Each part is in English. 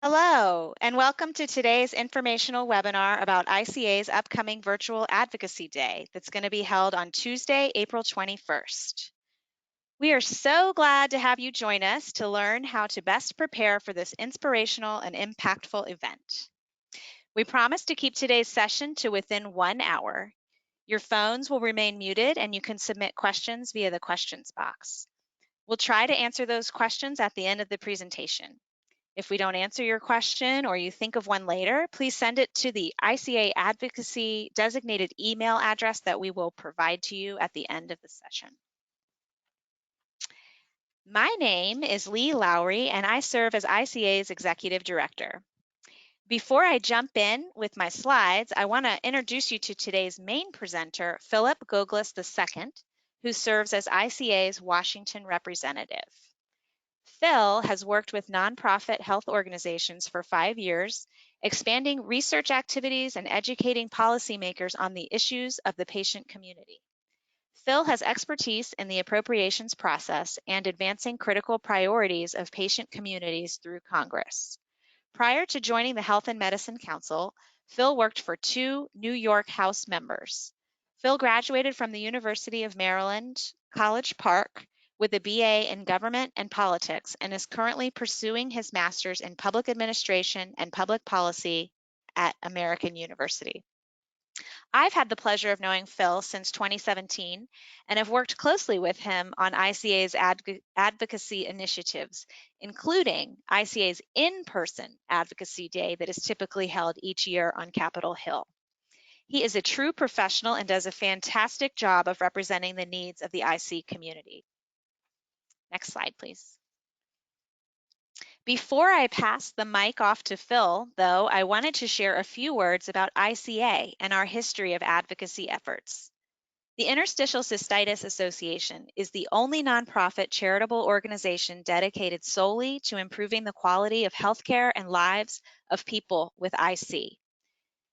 Hello, and welcome to today's informational webinar about ICA's upcoming Virtual Advocacy Day that's going to be held on Tuesday, April 21st. We are so glad to have you join us to learn how to best prepare for this inspirational and impactful event. We promise to keep today's session to within 1 hour. Your phones will remain muted and you can submit questions via the questions box. We'll try to answer those questions at the end of the presentation. If we don't answer your question or you think of one later, please send it to the ICA Advocacy designated email address that we will provide to you at the end of the session. My name is Lee Lowry, and I serve as ICA's Executive Director. Before I jump in with my slides, I want to introduce you to today's main presenter, Philip Goglis II, who serves as ICA's Washington representative. Phil has worked with nonprofit health organizations for 5 years, expanding research activities and educating policymakers on the issues of the patient community. Phil has expertise in the appropriations process and advancing critical priorities of patient communities through Congress. Prior to joining the Health and Medicine Council, Phil worked for 2 New York House members. Phil graduated from the University of Maryland, College Park, with a BA in Government and Politics and is currently pursuing his master's in Public Administration and Public Policy at American University. I've had the pleasure of knowing Phil since 2017 and have worked closely with him on ICA's advocacy initiatives, including ICA's in-person advocacy day that is typically held each year on Capitol Hill. He is a true professional and does a fantastic job of representing the needs of the IC community. Next slide, please. Before I pass the mic off to Phil, though, I wanted to share a few words about ICA and our history of advocacy efforts. The Interstitial Cystitis Association is the only nonprofit charitable organization dedicated solely to improving the quality of healthcare and lives of people with IC.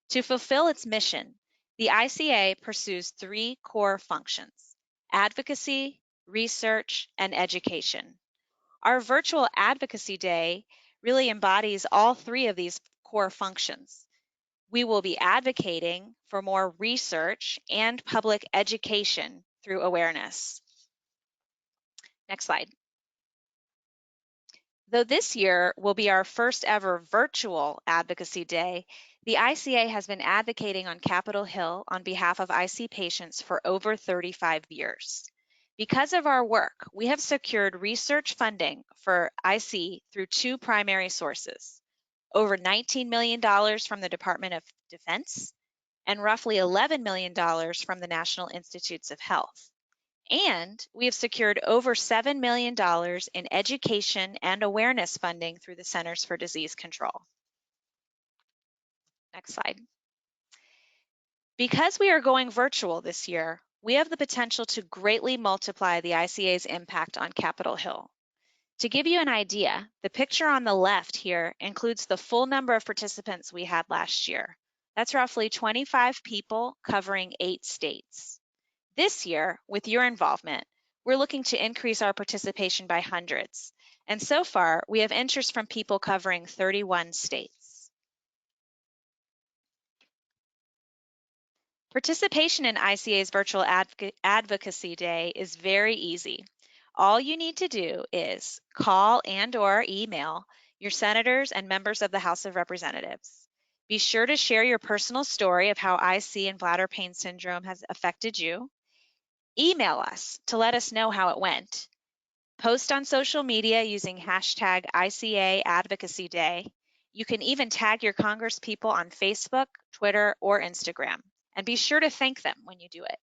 To fulfill its mission, the ICA pursues 3 core functions: advocacy, research, and education. Our virtual advocacy day really embodies all 3 of these core functions. We will be advocating for more research and public education through awareness. Next slide. Though this year will be our first ever virtual advocacy day, the ICA has been advocating on Capitol Hill on behalf of IC patients for over 35 years. Because of our work, we have secured research funding for IC through 2 primary sources: over $19 million from the Department of Defense and roughly $11 million from the National Institutes of Health. And we have secured over $7 million in education and awareness funding through the Centers for Disease Control. Next slide. Because we are going virtual this year, we have the potential to greatly multiply the ICA's impact on Capitol Hill. To give you an idea, the picture on the left here includes the full number of participants we had last year. That's roughly 25 people covering 8 states. This year, with your involvement, we're looking to increase our participation by hundreds. And so far, we have interest from people covering 31 states. Participation in ICA's Virtual Advocacy Day is very easy. All you need to do is call and/or email your senators and members of the House of Representatives. Be sure to share your personal story of how IC and bladder pain syndrome has affected you. Email us to let us know how it went. Post on social media using hashtag ICA Advocacy Day. You can even tag your congresspeople on Facebook, Twitter, or Instagram, and be sure to thank them when you do it.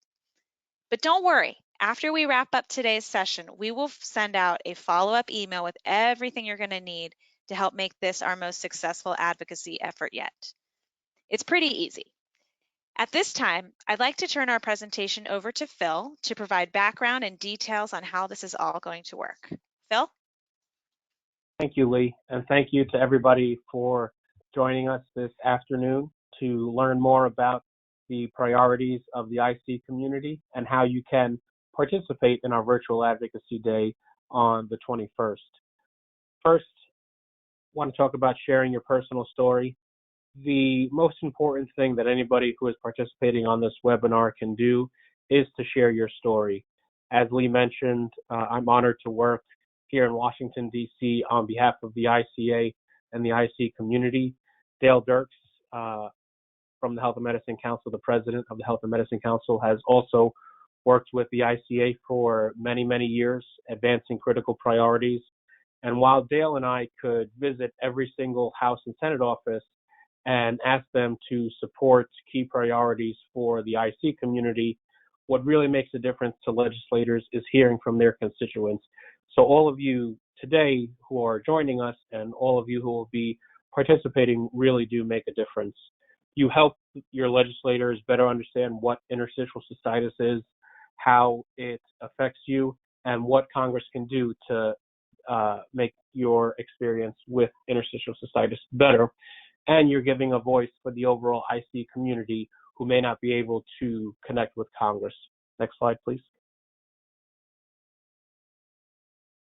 But don't worry, after we wrap up today's session, we will send out a follow-up email with everything you're going to need to help make this our most successful advocacy effort yet. It's pretty easy. At this time, I'd like to turn our presentation over to Phil to provide background and details on how this is all going to work. Phil? Thank you, Lee, and thank you to everybody for joining us this afternoon to learn more about the priorities of the IC community and how you can participate in our virtual advocacy day on the 21st. First, want to talk about sharing your personal story. The most important thing that anybody who is participating on this webinar can do is to share your story. As Lee mentioned, I'm honored to work here in Washington, D.C. on behalf of the ICA and the IC community. Dale Dirks from the Health and Medicine Council, the president of the Health and Medicine Council, has also worked with the ICA for many, many years, advancing critical priorities. And while Dale and I could visit every single House and Senate office and ask them to support key priorities for the IC community, what really makes a difference to legislators is hearing from their constituents. So all of you today who are joining us and all of you who will be participating really do make a difference. You help your legislators better understand what interstitial cystitis is, how it affects you, and what Congress can do to make your experience with interstitial cystitis better. And you're giving a voice for the overall IC community who may not be able to connect with Congress. Next slide, please.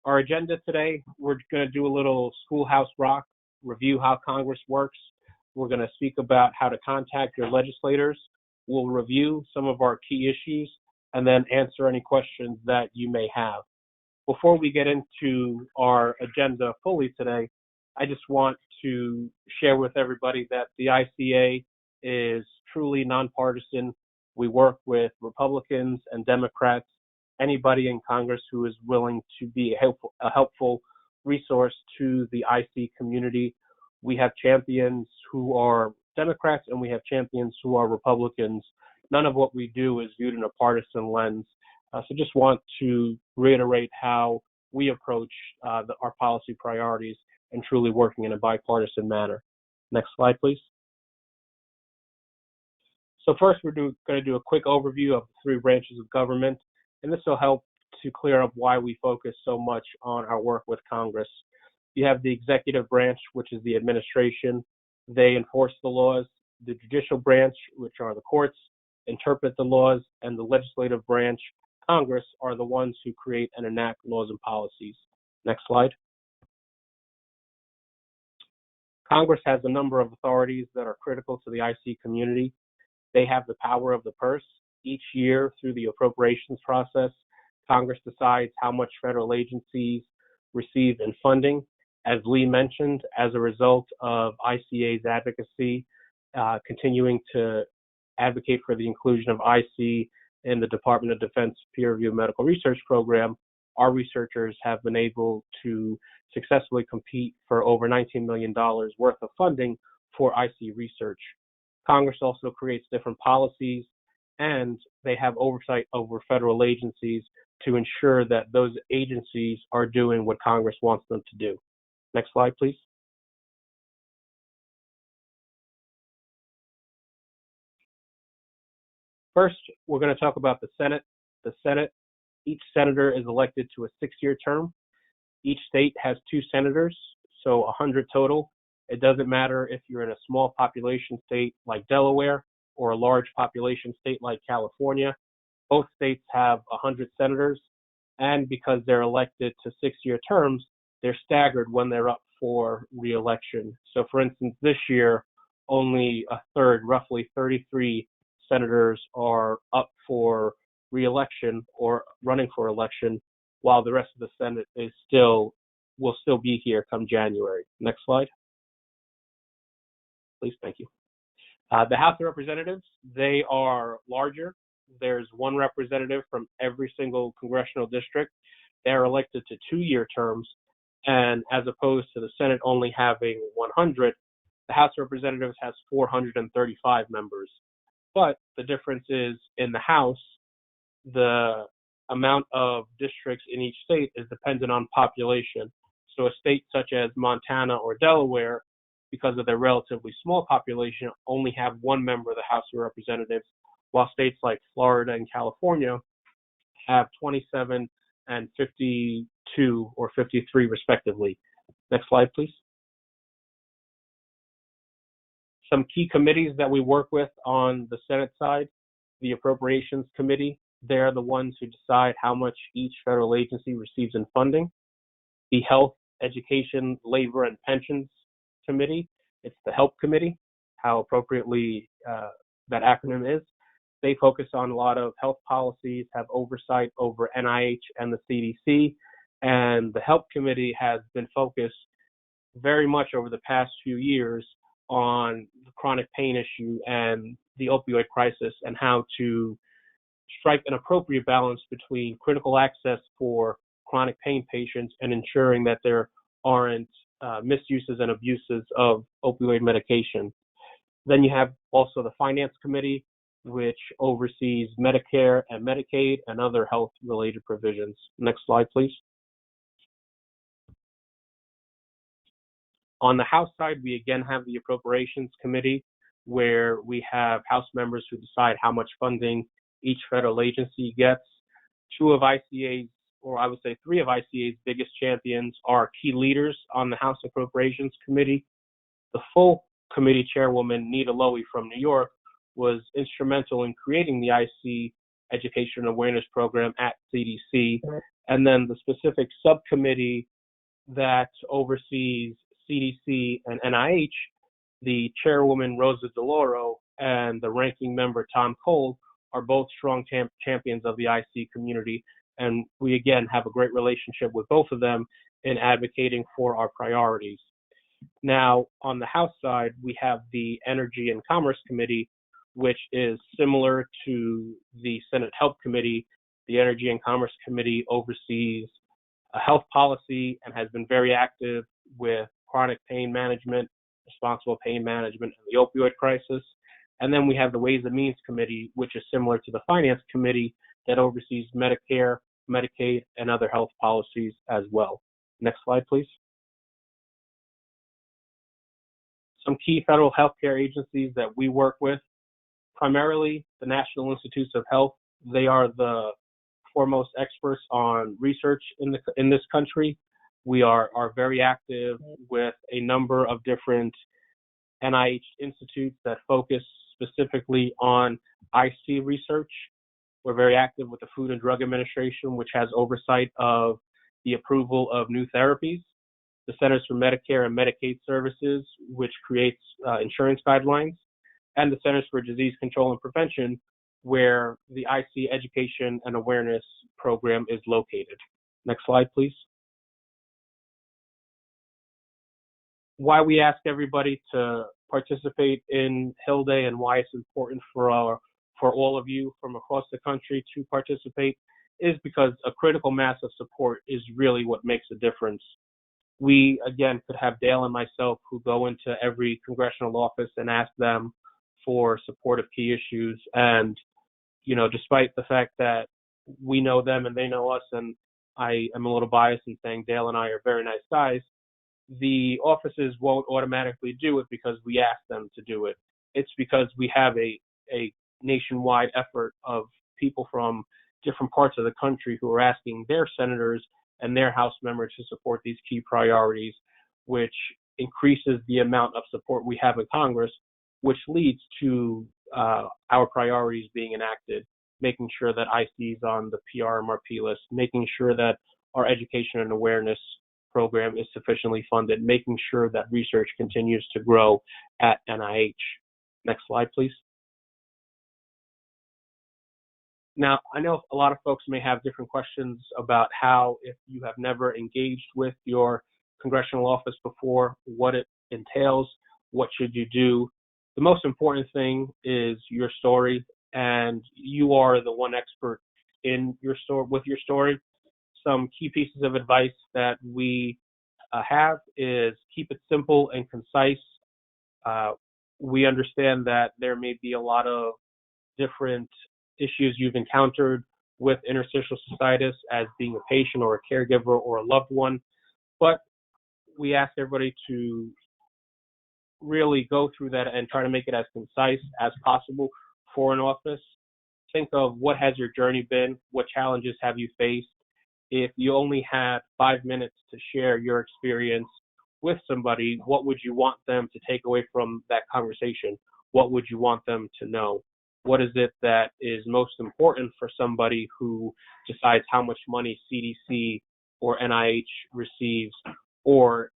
Our agenda today, we're going to do a little schoolhouse rock, review how Congress works. We're going to speak about how to contact your legislators. We'll review some of our key issues and then answer any questions that you may have. Before we get into our agenda fully today, I just want to share with everybody that the ICA is truly nonpartisan. We work with Republicans and Democrats, anybody in Congress who is willing to be a helpful resource to the IC community. We have champions who are Democrats and we have champions who are Republicans. None of what we do is viewed in a partisan lens. So just want to reiterate how we approach our policy priorities and truly working in a bipartisan manner. Next slide, please. So first, we're going to do a quick overview of the three branches of government, and this will help to clear up why we focus so much on our work with Congress. You have the executive branch, which is the administration. They enforce the laws. The judicial branch, which are the courts, interpret the laws, and the legislative branch, Congress, are the ones who create and enact laws and policies. Next slide. Congress has a number of authorities that are critical to the IC community. They have the power of the purse. Each year, through the appropriations process, Congress decides how much federal agencies receive in funding. As Lee mentioned, as a result of ICA's advocacy, continuing to advocate for the inclusion of IC in the Department of Defense Peer Review Medical Research Program, our researchers have been able to successfully compete for over $19 million worth of funding for IC research. Congress also creates different policies, and they have oversight over federal agencies to ensure that those agencies are doing what Congress wants them to do. Next slide, please. First, we're going to talk about the Senate. The Senate, each senator is elected to a 6-year term. Each state has 2 senators, so 100 total. It doesn't matter if you're in a small population state like Delaware or a large population state like California. Both states have 100 senators, and because they're elected to 6-year terms, they're staggered when they're up for re-election. So for instance, this year, only a third, roughly 33 senators are up for re-election or running for election, while the rest of the Senate will still be here come January. Next slide. Please, thank you. The House of Representatives, they are larger. There's 1 representative from every single congressional district. They're elected to 2-year terms, and as opposed to the Senate only having 100, the House of Representatives has 435 members. But the difference is in the House, the amount of districts in each state is dependent on population. So a state such as Montana or Delaware, because of their relatively small population, only have 1 member of the House of Representatives, while states like Florida and California have 27 and 52 or 53 respectively. Next slide, please. Some key committees that we work with on the Senate side, the Appropriations Committee, they're the ones who decide how much each federal agency receives in funding. The Health, Education, Labor, and Pensions committee. It's the HELP committee, how appropriately that acronym is. They focus on a lot of health policies, have oversight over NIH and the CDC, and the HELP committee has been focused very much over the past few years on the chronic pain issue and the opioid crisis and how to strike an appropriate balance between critical access for chronic pain patients and ensuring that there aren't misuses and abuses of opioid medication. Then you have also the Finance Committee, which oversees Medicare and Medicaid and other health-related provisions. Next slide, please. On the House side, we again have the Appropriations Committee, where we have House members who decide how much funding each federal agency gets. Two of ICA's, or I would say three of ICA's biggest champions are key leaders on the House Appropriations Committee. The full committee chairwoman, Nita Lowy from New York, was instrumental in creating the IC Education Awareness Program at CDC. And then the specific subcommittee that oversees CDC and NIH, the chairwoman, Rosa DeLauro, and the ranking member, Tom Cole, are both strong champions of the IC community. And we, again, have a great relationship with both of them in advocating for our priorities. Now, on the House side, we have the Energy and Commerce Committee, which is similar to the Senate Health Committee. The Energy and Commerce Committee oversees health policy and has been very active with chronic pain management, responsible pain management, and the opioid crisis. And then we have the Ways and Means Committee, which is similar to the Finance Committee that oversees Medicare, Medicaid, and other health policies as well. Next slide, please. Some key federal healthcare agencies that we work with, primarily the National Institutes of Health. They are the foremost experts on research in this country. We are very active with a number of different NIH institutes that focus specifically on IC research. We're very active with the Food and Drug Administration, which has oversight of the approval of new therapies. The Centers for Medicare and Medicaid Services, which creates insurance guidelines, and the Centers for Disease Control and Prevention, where the IC Education and Awareness Program is located. Next slide, please. Why we ask everybody to participate in Hill Day and why it's important for all of you from across the country to participate is because a critical mass of support is really what makes a difference. We, again, could have Dale and myself who go into every congressional office and ask them for support of key issues. And, you know, despite the fact that we know them and they know us, and I am a little biased in saying Dale and I are very nice guys, the offices won't automatically do it because we ask them to do it. It's because we have a nationwide effort of people from different parts of the country who are asking their senators and their House members to support these key priorities, which increases the amount of support we have in Congress, which leads to our priorities being enacted, making sure that IC is on the PRMRP list, making sure that our education and awareness program is sufficiently funded, making sure that research continues to grow at NIH. Next slide, please. Now, I know a lot of folks may have different questions about how, if you have never engaged with your congressional office before, what it entails, what should you do. The most important thing is your story, and you are the one expert in your story with your story. Some key pieces of advice that we have is keep it simple and concise. We understand that there may be a lot of different issues you've encountered with interstitial cystitis as being a patient or a caregiver or a loved one, but we ask everybody to really go through that and try to make it as concise as possible for an office. Think of what has your journey been, what challenges have you faced. If you only had 5 minutes to share your experience with somebody, what would you want them to take away from that conversation? What would you want them to know? What is it that is most important for somebody who decides how much money CDC or NIH receives, or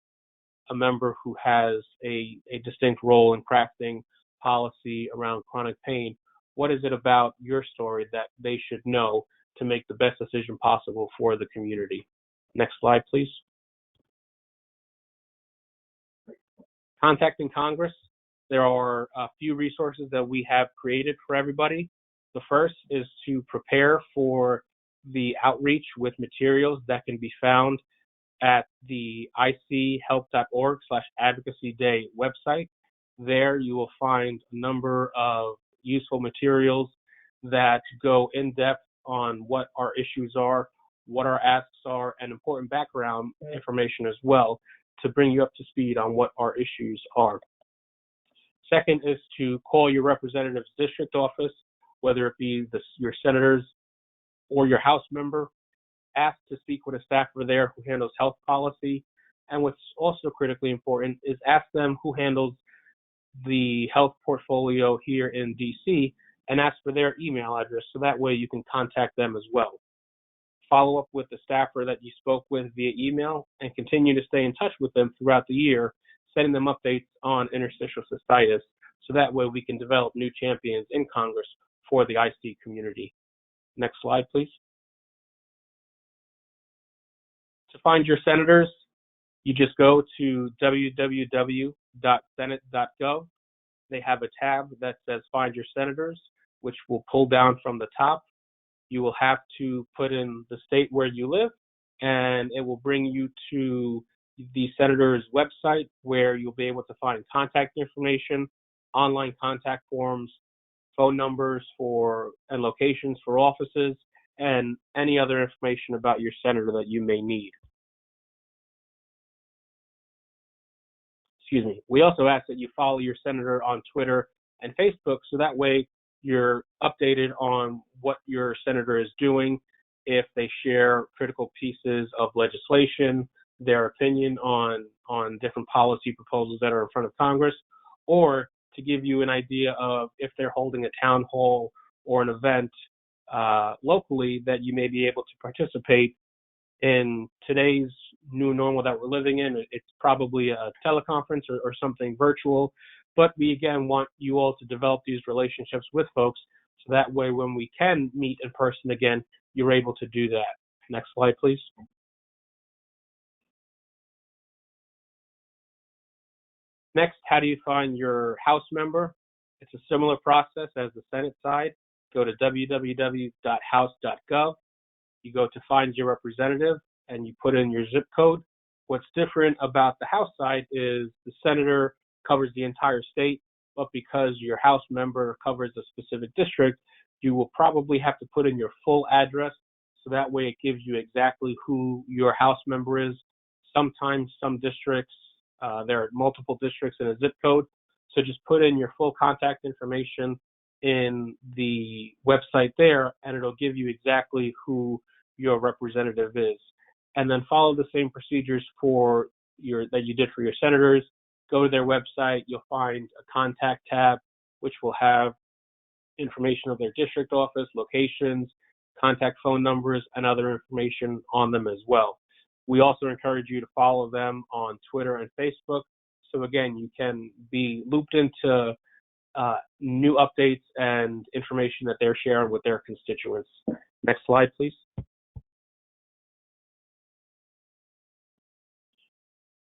a member who has a distinct role in crafting policy around chronic pain, what is it about your story that they should know to make the best decision possible for the community? Next slide, please. Contacting Congress. There are a few resources that we have created for everybody. The first is to prepare for the outreach with materials that can be found at the ICHelp.org/advocacy day website. There you will find a number of useful materials that go in depth on what our issues are, what our asks are, and important background information as well to bring you up to speed on what our issues are. Second is to call your representative's district office, whether it be your senators or your House member. Ask to speak with a staffer there who handles health policy. And what's also critically important is ask them who handles the health portfolio here in DC and ask for their email address so that way you can contact them as well. Follow up with the staffer that you spoke with via email and continue to stay in touch with them throughout the year, sending them updates on interstitial cystitis so that way we can develop new champions in Congress for the IC community. Next slide, please. To find your senators, you just go to www.senate.gov. They have a tab that says Find Your Senators, which will pull down from the top. You will have to put in the state where you live, and it will bring you to the senator's website where you'll be able to find contact information, online contact forms, phone numbers and locations for offices, and any other information about your senator that you may need. Excuse me. We also ask that you follow your senator on Twitter and Facebook so that way you're updated on what your senator is doing, if they share critical pieces of legislation, their opinion on different policy proposals that are in front of Congress, or to give you an idea of if they're holding a town hall or an event locally that you may be able to participate in. Today's new normal that we're living in, it's probably a teleconference or something virtual, but we again want you all to develop these relationships with folks so that way when we can meet in person again, you're able to do that. Next slide, please. Next, how do you find your House member? It's a similar process as the Senate side. Go to www.house.gov. You go to Find Your Representative, and you put in your zip code. What's different about the House side is the senator covers the entire state, but because your House member covers a specific district, you will probably have to put in your full address, so that way it gives you exactly who your House member is. Sometimes some districts, there are multiple districts in a zip code, so just put in your full contact information in the website there, and it'll give you exactly who your representative is. And then follow the same procedures that you did for your senators. Go to their website, you'll find a contact tab, which will have information of their district office, locations, contact phone numbers, and other information on them as well. We also encourage you to follow them on Twitter and Facebook. So again, you can be looped into new updates and information that they're sharing with their constituents. Next slide, please.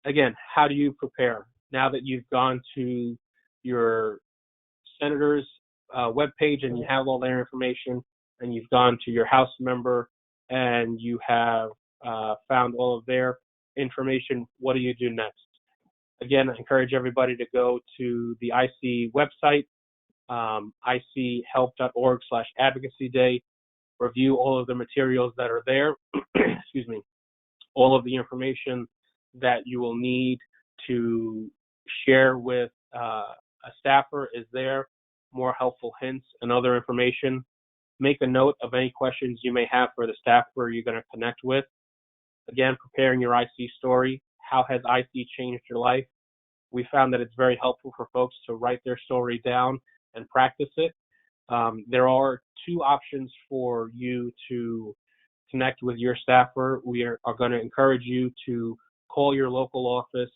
Again, how do you prepare? Now that you've gone to your senator's webpage and you have all their information, and you've gone to your House member and you have found all of their information, what do you do next? Again, I encourage everybody to go to the IC website, ICHelp.org/advocacy day, review all of the materials that are there, excuse me, all of the information that you will need to share with a staffer is there, more helpful hints and other information. Make a note of any questions you may have for the staffer you're going to connect with. Again, preparing your IC story. How has IC changed your life? We found that it's very helpful for folks to write their story down and practice it. There are two options for you to connect with your staffer. We are going to encourage you to call your local office,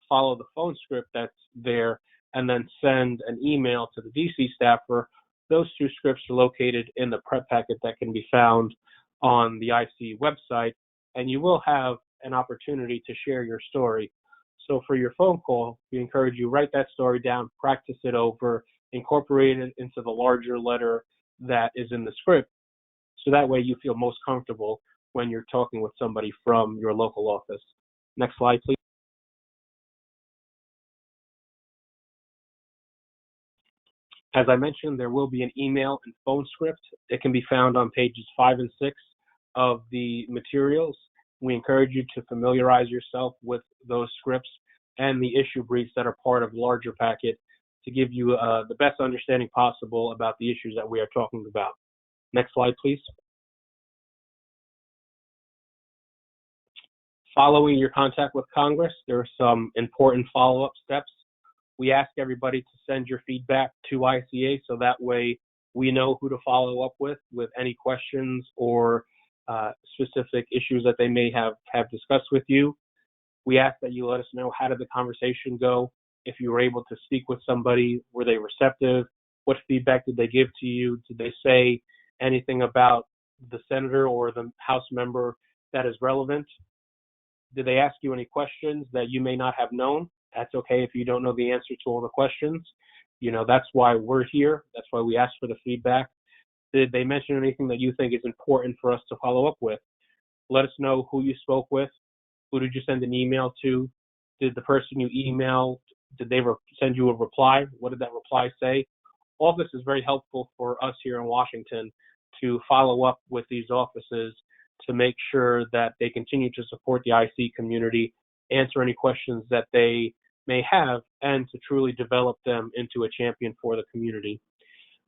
follow the phone script that's there and then send an email to the DC staffer. Those two scripts are located in the prep packet that can be found on the IC website, and you will have an opportunity to share your story. So for your phone call, we encourage you write that story down, practice it over, incorporate it into the larger letter that is in the script, so that way you feel most comfortable when you're talking with somebody from your local office. Next slide, please. As I mentioned, there will be an email and phone script. It can be found on pages 5 and 6 of the materials. We encourage you to familiarize yourself with those scripts and the issue briefs that are part of the larger packet to give you the best understanding possible about the issues that we are talking about. Next slide, please. Following your contact with Congress, there are some important follow-up steps. We ask everybody to send your feedback to ICA so that way we know who to follow up with any questions or specific issues that they may have discussed with you. We ask that you let us know, how did the conversation go? If you were able to speak with somebody, were they receptive? What feedback did they give to you? Did they say anything about the senator or the House member that is relevant? Did they ask you any questions that you may not have known? That's okay if you don't know the answer to all the questions. You know, that's why we're here. That's why we ask for the feedback. Did they mention anything that you think is important for us to follow up with? Let us know who you spoke with. Who did you send an email to? Did the person you emailed, did they send you a reply? What did that reply say? All this is very helpful for us here in Washington to follow up with these offices to make sure that they continue to support the IC community, answer any questions that they may have, and to truly develop them into a champion for the community.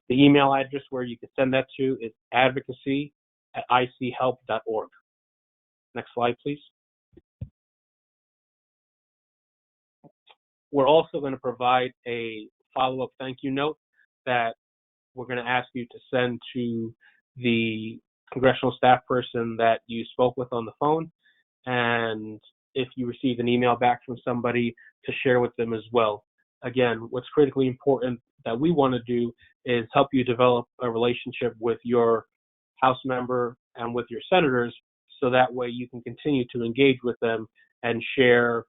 The email address where you can send that to is advocacy@ichelp.org. Next slide, please. We're also going to provide a follow-up thank you note that we're going to ask you to send to the congressional staff person that you spoke with on the phone, and if you receive an email back from somebody, to share with them as well. Again, what's critically important that we want to do is help you develop a relationship with your House member and with your senators, so that way you can continue to engage with them and share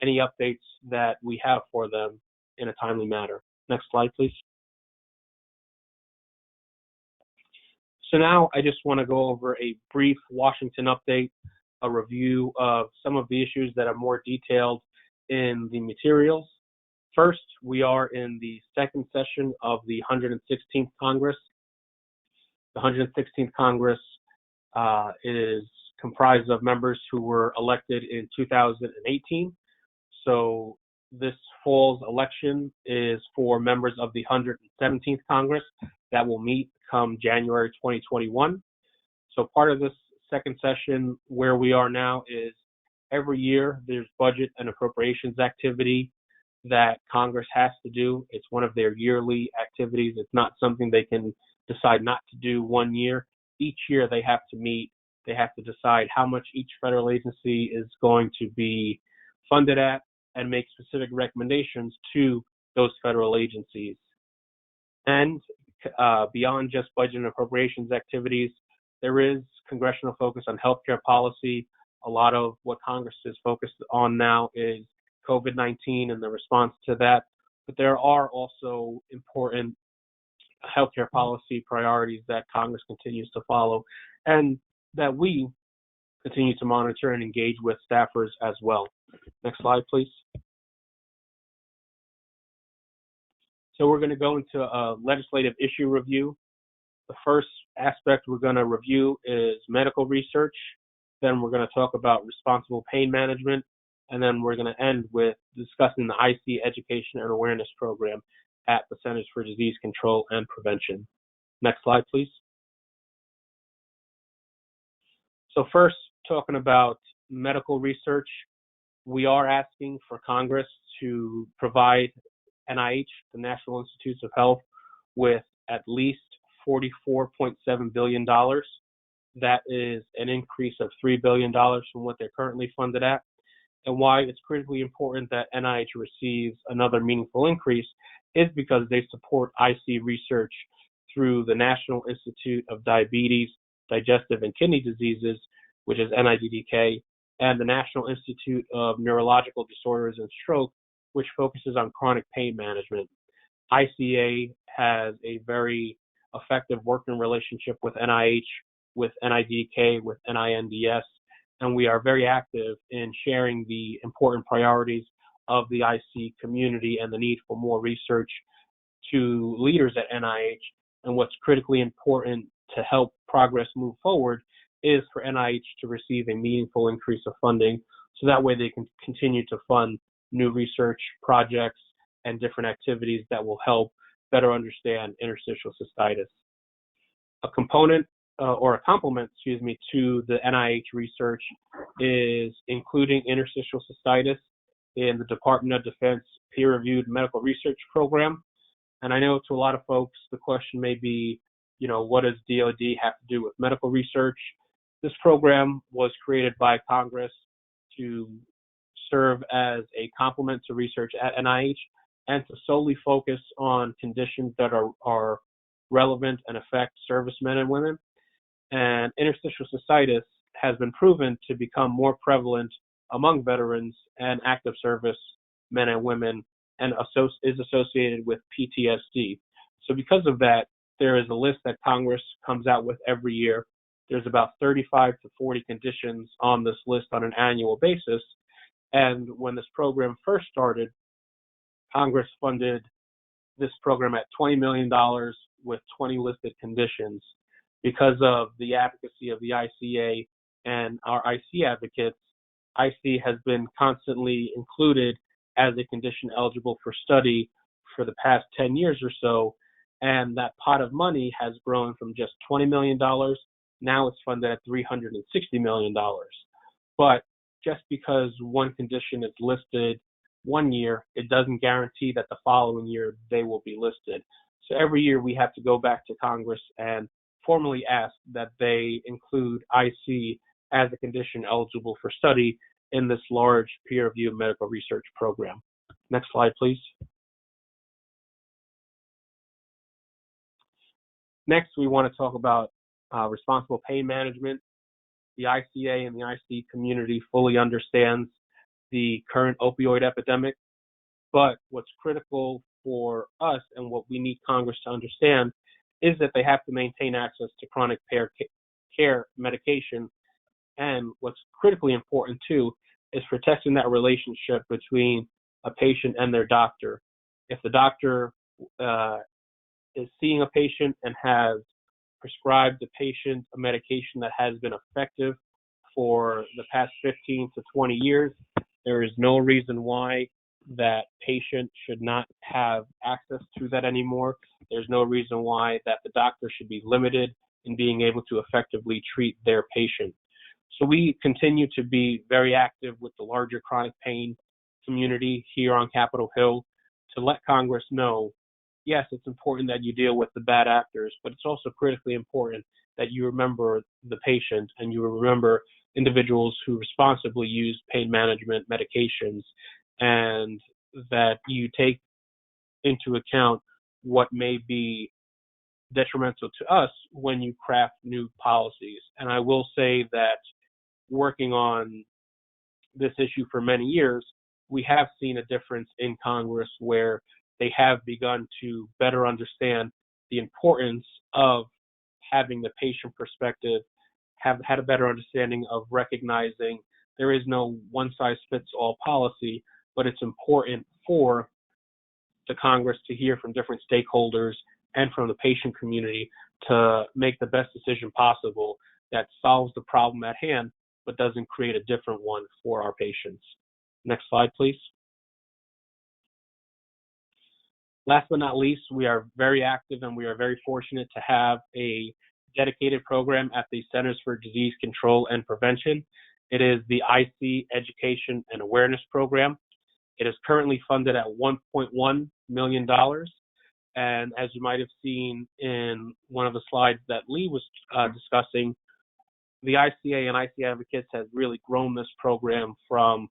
any updates that we have for them in a timely manner. Next slide, please. So now I just want to go over a brief Washington update, a review of some of the issues that are more detailed in the materials. First, we are in the second session of the 116th Congress. The 116th Congress is comprised of members who were elected in 2018. So this fall's election is for members of the 117th Congress that will meet come January 2021. So part of this second session where we are now is every year there's budget and appropriations activity that Congress has to do. It's one of their yearly activities. It's not something they can decide not to do one year. Each year they have to meet. They have to decide how much each federal agency is going to be funded at and make specific recommendations to those federal agencies. And beyond just budget and appropriations activities, there is congressional focus on healthcare policy. A lot of what Congress is focused on now is COVID-19 and the response to that. But there are also important healthcare policy priorities that Congress continues to follow and that we continue to monitor and engage with staffers as well. Next slide, please. So we're going to go into a legislative issue review. The first aspect we're going to review is medical research. Then we're going to talk about responsible pain management. And then we're going to end with discussing the IC Education and Awareness Program at the Centers for Disease Control and Prevention. Next slide, please. So first, talking about medical research, we are asking for Congress to provide NIH, the National Institutes of Health, with at least $44.7 billion. That is an increase of $3 billion from what they're currently funded at. And why it's critically important that NIH receives another meaningful increase is because they support IC research through the National Institute of Diabetes, Digestive and Kidney Diseases, which is NIDDK, and the National Institute of Neurological Disorders and Stroke, which focuses on chronic pain management. ICA has a very effective working relationship with NIH, with NIDDK, with NINDS, and we are very active in sharing the important priorities of the IC community and the need for more research to leaders at NIH. And what's critically important to help progress move forward is for NIH to receive a meaningful increase of funding, so that way they can continue to fund new research projects and different activities that will help better understand interstitial cystitis. A component or a complement, to the NIH research is including interstitial cystitis in the Department of Defense peer-reviewed medical research program. And I know to a lot of folks, the question may be, what does DoD have to do with medical research? This program was created by Congress to serve as a complement to research at NIH and to solely focus on conditions that are relevant and affect servicemen and women. And interstitial cystitis has been proven to become more prevalent among veterans and active service men and women, and is associated with PTSD. So because of that, there is a list that Congress comes out with every year. There's about 35 to 40 conditions on this list on an annual basis. And when this program first started, Congress funded this program at $20 million with 20 listed conditions. Because of the advocacy of the ICA and our IC advocates, IC has been constantly included as a condition eligible for study for the past 10 years or so, and that pot of money has grown from just $20 million, now it's funded at $360 million. But just because one condition is listed one year, it doesn't guarantee that the following year they will be listed. So every year we have to go back to Congress and formally ask that they include IC as a condition eligible for study in this large peer-reviewed medical research program. Next slide, please. Next, we want to talk about responsible pain management. The ICA and the IC community fully understands the current opioid epidemic, but what's critical for us and what we need Congress to understand is that they have to maintain access to chronic care medication. And what's critically important too is protecting that relationship between a patient and their doctor. If the doctor is seeing a patient and has prescribed the patient a medication that has been effective for the past 15 to 20 years, there is no reason why that patient should not have access to that anymore. There's no reason why that the doctor should be limited in being able to effectively treat their patient. So we continue to be very active with the larger chronic pain community here on Capitol Hill to let Congress know, yes, it's important that you deal with the bad actors, but it's also critically important that you remember the patient and you remember individuals who responsibly use pain management medications, and that you take into account what may be detrimental to us when you craft new policies. And I will say that working on this issue for many years, we have seen a difference in Congress where they have begun to better understand the importance of having the patient perspective, have had a better understanding of recognizing there is no one-size-fits-all policy, but it's important for the Congress to hear from different stakeholders and from the patient community to make the best decision possible that solves the problem at hand, but doesn't create a different one for our patients. Next slide, please. Last but not least, we are very active and we are very fortunate to have a dedicated program at the Centers for Disease Control and Prevention. It is the IC Education and Awareness Program. It is currently funded at $1.1 million. And as you might have seen in one of the slides that Lee was discussing, the ICA and IC Advocates has really grown this program from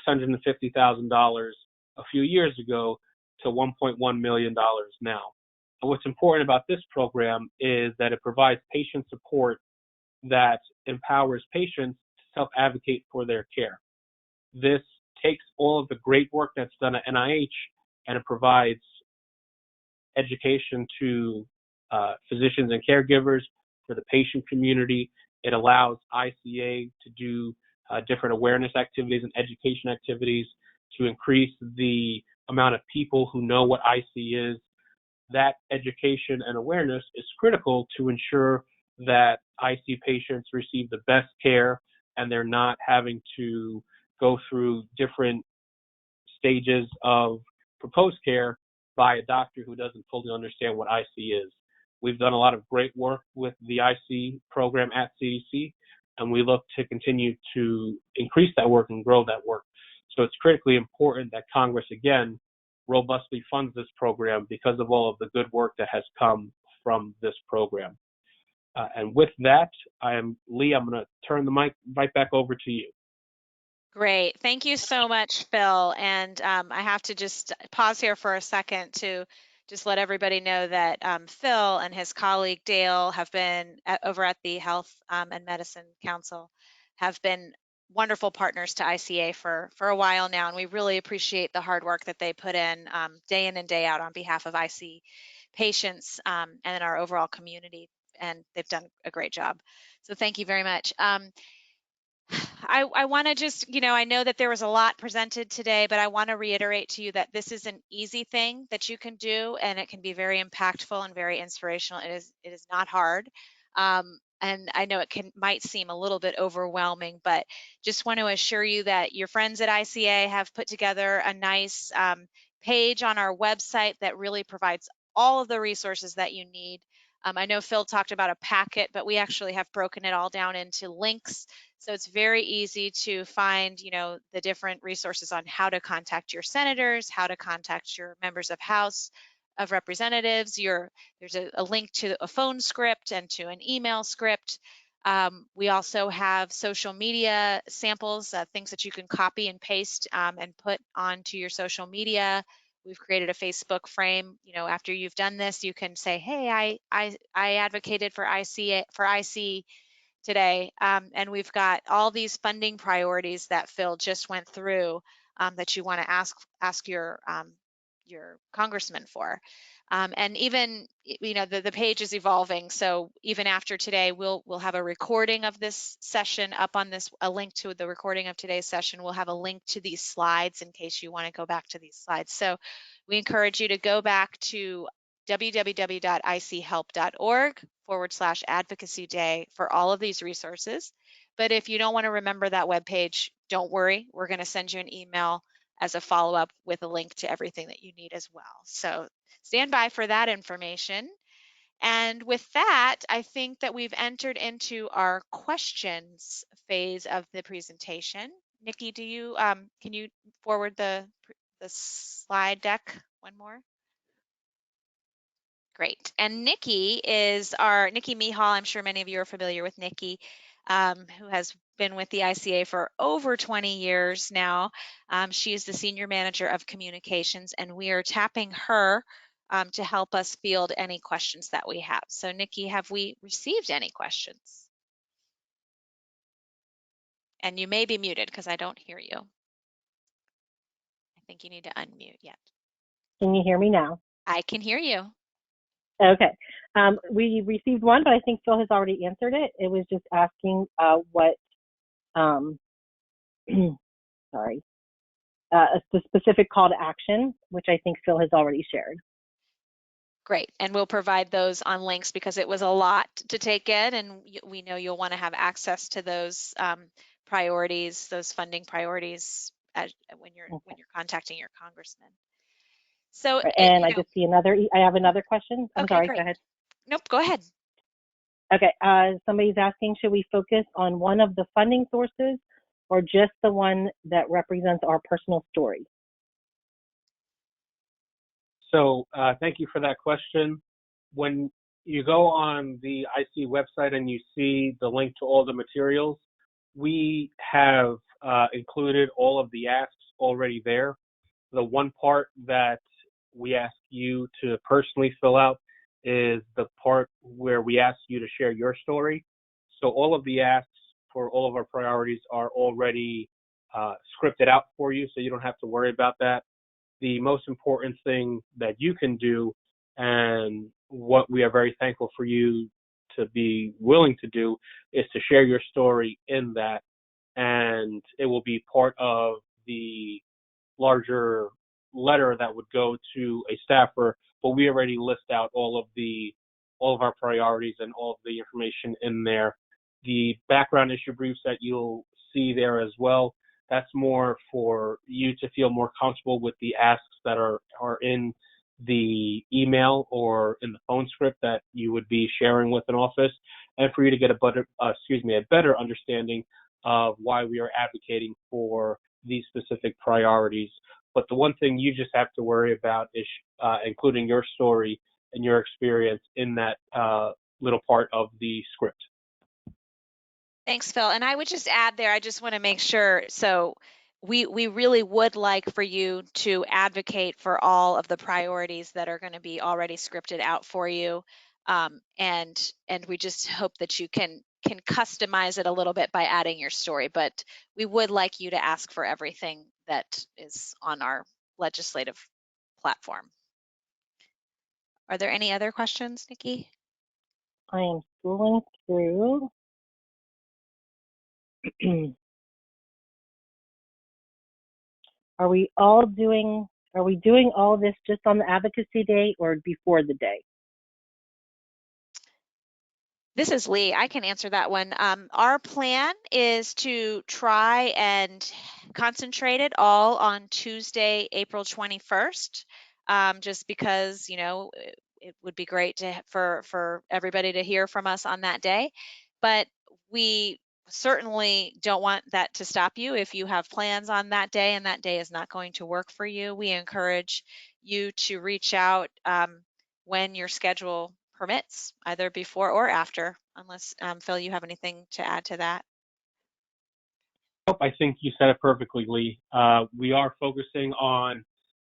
$650,000 a few years ago to $1.1 million now. And what's important about this program is that it provides patient support that empowers patients to self-advocate for their care. This takes all of the great work that's done at NIH and it provides education to physicians and caregivers, for the patient community. It allows ICA to do different awareness activities and education activities to increase the amount of people who know what IC is. That education and awareness is critical to ensure that IC patients receive the best care and they're not having to go through different stages of proposed care by a doctor who doesn't fully understand what IC is. We've done a lot of great work with the IC program at CDC, and we look to continue to increase that work and grow that work. So it's critically important that Congress, again, robustly funds this program because of all of the good work that has come from this program. And with that, Lee, I'm going to turn the mic right back over to you. Great. Thank you so much, Phil. And I have to just pause here for a second to just let everybody know that Phil and his colleague Dale have been over at the Health and Medicine Council, have been wonderful partners to ICA for a while now, and we really appreciate the hard work that they put in and day out on behalf of IC patients and our overall community, and they've done a great job. So thank you very much. I want to just, I know that there was a lot presented today, but I want to reiterate to you that this is an easy thing that you can do, and it can be very impactful and very inspirational. It is not hard. And I know it might seem a little bit overwhelming, but just want to assure you that your friends at ICA have put together a nice page on our website that really provides all of the resources that you need. I know Phil talked about a packet, but we actually have broken it all down into links. So it's very easy to find, the different resources on how to contact your senators, how to contact your members of House of Representatives. There's a link to a phone script and to an email script. We also have social media samples, things that you can copy and paste and put onto your social media. We've created a Facebook frame. After you've done this, you can say, "Hey, I advocated for IC today," and we've got all these funding priorities that Phil just went through that you want to ask your congressman for. And even, the page is evolving. So even after today, we'll have a recording of this session up on a link to the recording of today's session. We'll have a link to these slides in case you want to go back to these slides. So we encourage you to go back to www.ichealth.org/advocacy day for all of these resources. But if you don't want to remember that webpage, don't worry. We're going to send you an email as a follow-up with a link to everything that you need as well. So stand by for that information. And with that, I think that we've entered into our questions phase of the presentation. Nikki, can you forward the slide deck one more? Great. And Nikki Mihal. I'm sure many of you are familiar with Nikki, who has been with the ICA for over 20 years now. She is the Senior Manager of Communications, and we are tapping her to help us field any questions that we have. So Nikki, have we received any questions? And you may be muted because I don't hear you. I think you need to unmute yet. Can you hear me now? I can hear you. Okay. We received one, but I think Phil has already answered it. It was just asking what, sorry, the specific call to action, which I think Phil has already shared. Great. And we'll provide those on links because it was a lot to take in, and we know you'll want to have access to those priorities, those funding priorities when you're contacting your congressman. So, and I just see I have another question. I'm okay, sorry, great. Go ahead. Nope, go ahead. Okay, somebody's asking, should we focus on one of the funding sources or just the one that represents our personal story? So thank you for that question. When you go on the IC website and you see the link to all the materials, we have included all of the asks already there. The one part that we ask you to personally fill out is the part where we ask you to share your story. So all of the asks for all of our priorities are already scripted out for you, so you don't have to worry about that. The most important thing that you can do, and what we are very thankful for you to be willing to do, is to share your story in that, and it will be part of the larger letter that would go to a staffer, but we already list out all of our priorities and all of the information in there. The background issue briefs that you'll see there as well, that's more for you to feel more comfortable with the asks that are in the email or in the phone script that you would be sharing with an office, and for you to get a better understanding of why we are advocating for these specific priorities. But the one thing you just have to worry about is including your story and your experience in that little part of the script. Thanks, Phil. And I would just add there, I just want to make sure, so we really would like for you to advocate for all of the priorities that are going to be already scripted out for you. And we just hope that you can customize it a little bit by adding your story, but we would like you to ask for everything that is on our legislative platform. Are there any other questions, Nikki? I am scrolling through. Are we doing all this just on the advocacy day or before the day? This is Lee. I can answer that one. Our plan is to try and concentrate it all on Tuesday, April 21st, just because, it would be great for everybody to hear from us on that day. But we certainly don't want that to stop you if you have plans on that day and that day is not going to work for you. We encourage you to reach out when your schedule permits, either before or after, unless, Phil, you have anything to add to that. Nope, I think you said it perfectly, Lee. We are focusing on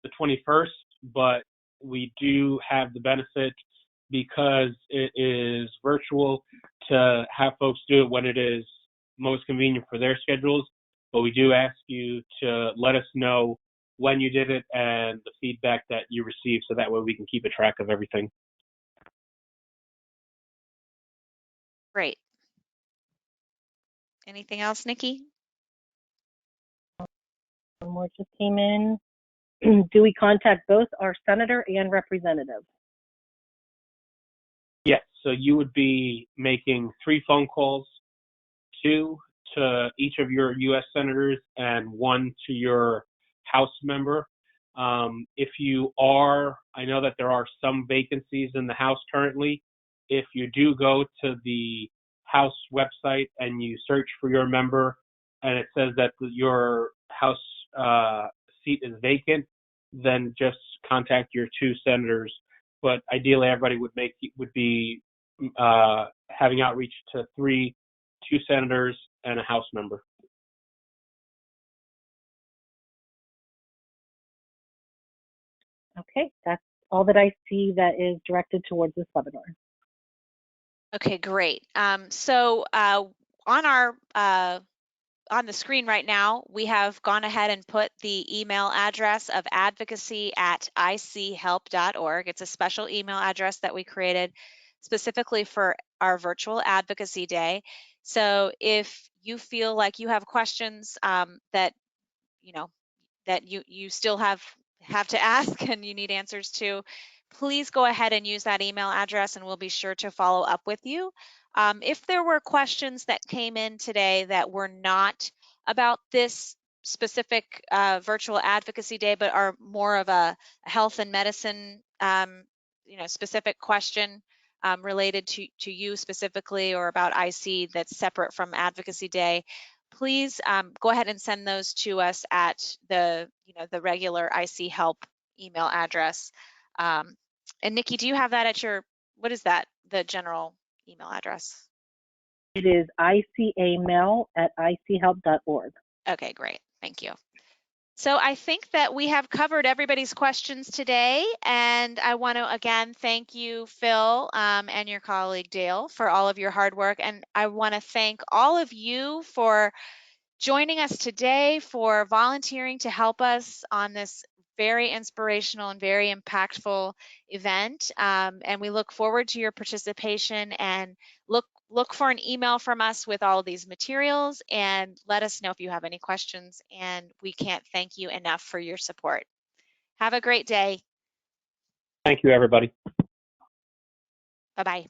the 21st, but we do have the benefit, because it is virtual, to have folks do it when it is most convenient for their schedules. But we do ask you to let us know when you did it and the feedback that you received, so that way we can keep a track of everything. Great. Anything else, Nikki? One more just came in. Do we contact both our senator and representative? Yes, so you would be making 3 phone calls, 2 to each of your U.S. senators and 1 to your House member. If you are, I know that there are some vacancies in the House currently. If you do go to the House website and you search for your member and it says that your House seat is vacant, then just contact your 2 senators. But ideally, everybody would be having outreach to 2 senators and a House member. Okay, that's all that I see that is directed towards this webinar. Okay, great. So on the screen right now, we have gone ahead and put the email address of advocacy@ichelp.org. It's a special email address that we created specifically for our virtual advocacy day. So if you feel like you have questions that you still have to ask and you need answers to, please go ahead and use that email address and we'll be sure to follow up with you. If there were questions that came in today that were not about this specific virtual advocacy day, but are more of a health and medicine specific question related to you specifically, or about IC that's separate from advocacy day, please go ahead and send those to us at the regular IC Help email address. And Nikki, do you have that at your, what is that, the general email address? It is icamail@ichelp.org. Okay, great. Thank you. So I think that we have covered everybody's questions today, and I want to again thank you, Phil, and your colleague Dale, for all of your hard work. And I want to thank all of you for joining us today, for volunteering to help us on this very inspirational and very impactful event. And we look forward to your participation, and look for an email from us with all of these materials, and let us know if you have any questions. And we can't thank you enough for your support. Have a great day. Thank you, everybody. Bye-bye.